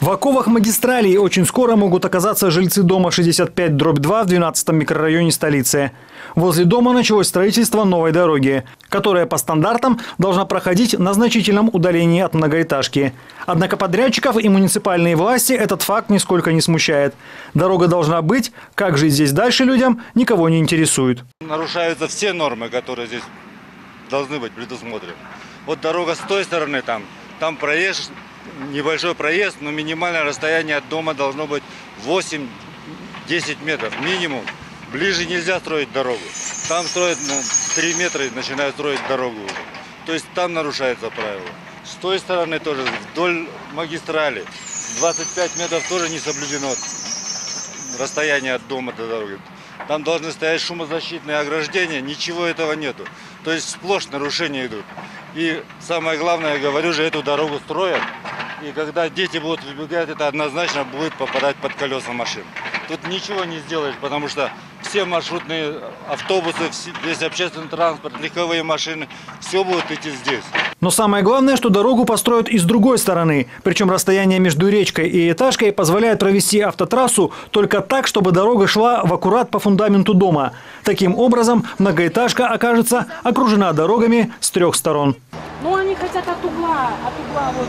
В оковах магистралей очень скоро могут оказаться жильцы дома 65/2 в 12-м микрорайоне столицы. Возле дома началось строительство новой дороги, которая по стандартам должна проходить на значительном удалении от многоэтажки. Однако подрядчиков и муниципальные власти этот факт нисколько не смущает. Дорога должна быть, как жить здесь дальше людям, никого не интересует. Нарушаются все нормы, которые здесь должны быть предусмотрены. Вот дорога с той стороны, там проезд, небольшой проезд, но минимальное расстояние от дома должно быть 8-10 метров минимум. Ближе нельзя строить дорогу. Там строят 3 метра и начинают строить дорогу. То есть там нарушается правило. С той стороны тоже, вдоль магистрали, 25 метров тоже не соблюдено расстояние от дома до дороги. Там должны стоять шумозащитные ограждения, ничего этого нету. То есть сплошь нарушения идут. И самое главное, я говорю же, эту дорогу строят. И когда дети будут выбегать, это однозначно будет попадать под колеса машин. Тут ничего не сделаешь, потому что все маршрутные автобусы, весь общественный транспорт, легковые машины, все будут идти здесь. Но самое главное, что дорогу построят и с другой стороны. Причем расстояние между речкой и этажкой позволяет провести автотрассу только так, чтобы дорога шла в аккурат по фундаменту дома. Таким образом, многоэтажка окажется окружена дорогами с 3 сторон. Ну, они хотят от угла вот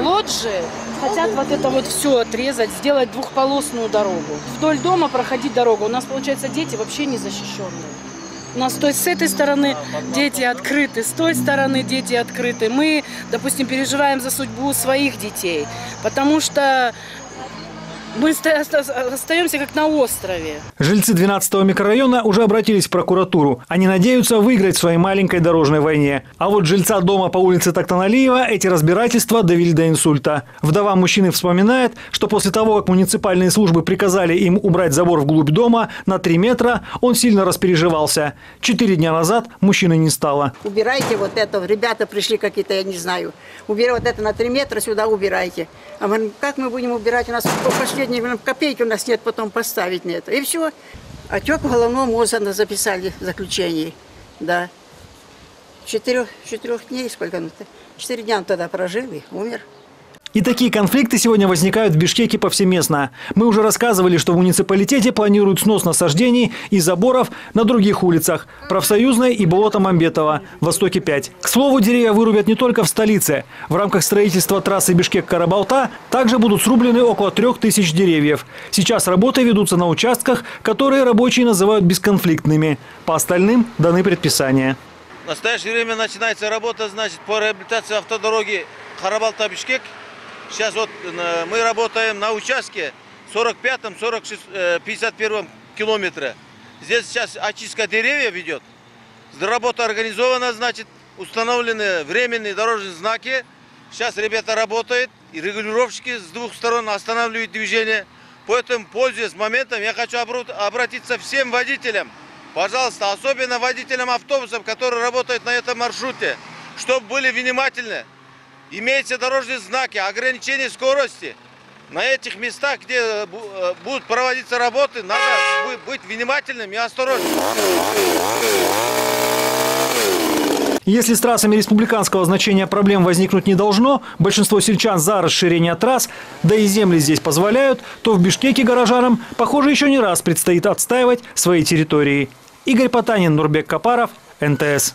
лоджии, хотят вот это вот все отрезать, сделать двухполосную дорогу. Вдоль дома проходить дорогу. У нас, получается, дети вообще не защищенные. У нас, то есть, с этой стороны дети открыты, с той стороны дети открыты. Мы, допустим, переживаем за судьбу своих детей, потому что мы остаемся как на острове. Жильцы 12-го микрорайона уже обратились в прокуратуру. Они надеются выиграть в своей маленькой дорожной войне. А вот жильца дома по улице Токтаналиева эти разбирательства довели до инсульта. Вдова мужчины вспоминает, что после того, как муниципальные службы приказали им убрать забор вглубь дома на 3 метра, он сильно распереживался. 4 дня назад мужчины не стало. Убирайте вот это. Ребята пришли какие-то, я не знаю. Убирайте вот это на 3 метра, сюда убирайте. А мы, как мы будем убирать? У нас последние копейки у нас нет потом поставить на это. И все. Отек головного мозга записали в заключении. Да. 4 дней, сколько? 4 дня он тогда прожил и умер. И такие конфликты сегодня возникают в Бишкеке повсеместно. Мы уже рассказывали, что в муниципалитете планируют снос насаждений и заборов на других улицах – Профсоюзной и Болото-Мамбетова, Востоке 5. К слову, деревья вырубят не только в столице. В рамках строительства трассы Бишкек-Карабалта также будут срублены около 3000 деревьев. Сейчас работы ведутся на участках, которые рабочие называют бесконфликтными. По остальным даны предписания. В настоящее время начинается работа, по реабилитации автодороги Карабалта-Бишкек. Сейчас вот мы работаем на участке 45-м, 51-м километре. Здесь сейчас очистка деревьев идет. Работа организована, установлены временные дорожные знаки. Сейчас ребята работают, и регулировщики с 2 сторон останавливают движение. Поэтому, пользуясь моментом, я хочу обратиться всем водителям. Пожалуйста, особенно водителям автобусов, которые работают на этом маршруте, чтобы были внимательны. Имеются дорожные знаки, ограничение скорости. На этих местах, где будут проводиться работы, надо быть внимательным и осторожным. Если с трассами республиканского значения проблем возникнуть не должно, большинство сельчан за расширение трасс, да и земли здесь позволяют, то в Бишкеке горожанам, похоже, еще не раз предстоит отстаивать свои территории. Игорь Потанин, Нурбек Капаров, НТС.